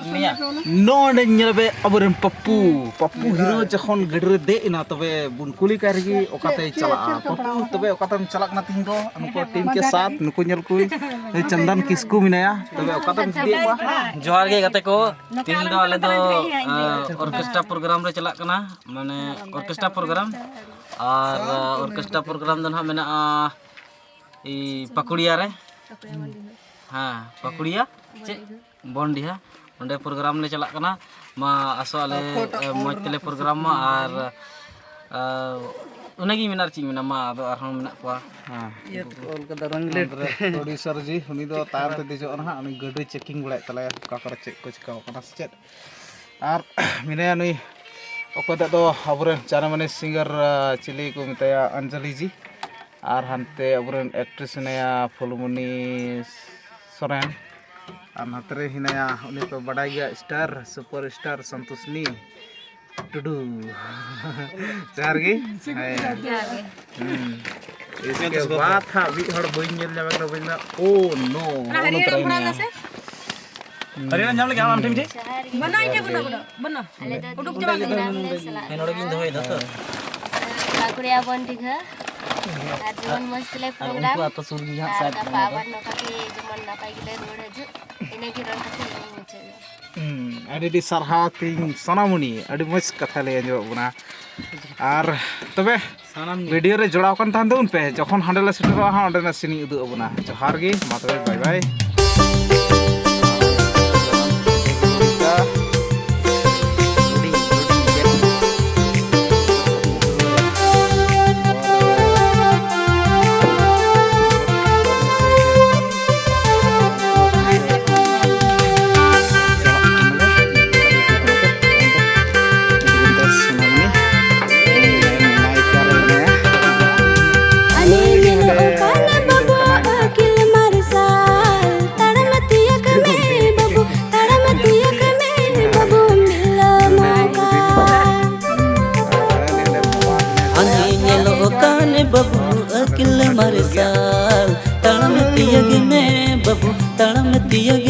नोंडे nyelbe aburen papu hero jokhon gedre de ina tobe bun kuli kargi okate chala papu tobe okatam chalak na ting do anuko tim ke sath nuku nyel kui chandan kisku minaya tobe okatam de ba जोहार गे गाते को तीन दो आले दो orchestra programme रे चलाक कना माने ऑर्केस्ट्रा प्रोग्राम और ऑर्केस्ट्रा प्रोग्राम दो ना मेना ई पकुड़िया रे हां पकुड़िया चे बॉन्डिया onde program le chalak kana ma aso ale moj tele program ma ar unagi minar chi mina ma ado arhon minak kwa ये ol ka daranglet producer ji uni do tar te dejo na uni gadi checking bala tala ka kar check ko chika kana chet ar mina nui okoda do aburen chana mane singer chili ko mitaya Anjali ji ar hante aburen actress naya Fulmuni Soren আর হাতরে হিনায়া উনি তো বড়াই Gaya star superstar संतोषनी Tudu चार गे इसके बाद था भी हड़ बइन नेल जावे न बइन ओ नो नो ट्रेन अरे ना जामले काम आमटे बनाई दे बना उडुक जवा नोडे गिन दोय दतो काकुड़िया बन ठीक है आज मन मस्त ले प्रोग्राम उनको आता सुर gi साइड पावर न काके जमन ना पाई गले रोड हजु इने की रन काके मुचे ᱟᱹᱰᱤ ᱟᱹᱰᱤ ᱥᱟᱨᱦᱟᱣ ᱛᱤᱧ ᱥᱚᱱᱟᱢᱩᱱᱤ ᱟᱹᱰᱤ ᱢᱚᱡᱽ ᱠᱟᱛᱷᱟ ᱞᱟᱹᱭ ᱟᱸᱡᱚᱢᱚᱜ ᱵᱚᱱᱟ ᱟᱨ ᱛᱚᱵᱮ ᱵᱷᱤᱰᱤᱭᱳ ᱨᱮ ᱡᱚᱲᱟᱣ ᱠᱟᱱ ᱛᱟᱦᱮᱱ ᱛᱟᱵᱚᱱ ᱯᱮ ᱡᱚᱠᱷᱚᱱ ᱦᱟᱸᱰᱮ ᱞᱮ ᱥᱮᱴᱮᱨᱚᱜᱼᱟ ᱦᱟᱸᱜ ᱚᱸᱰᱮᱱᱟᱜ ᱥᱤᱱᱤᱧ ᱩᱫᱩᱜ ᱟᱵᱚᱱᱟ ᱡᱚᱦᱟᱨ ᱜᱮ ᱢᱟ ᱛᱚᱵᱮ ᱵᱟᱭ ᱵᱟᱭ बबू अकिल मरसाल तड़म तियग में बबू तड़म तियग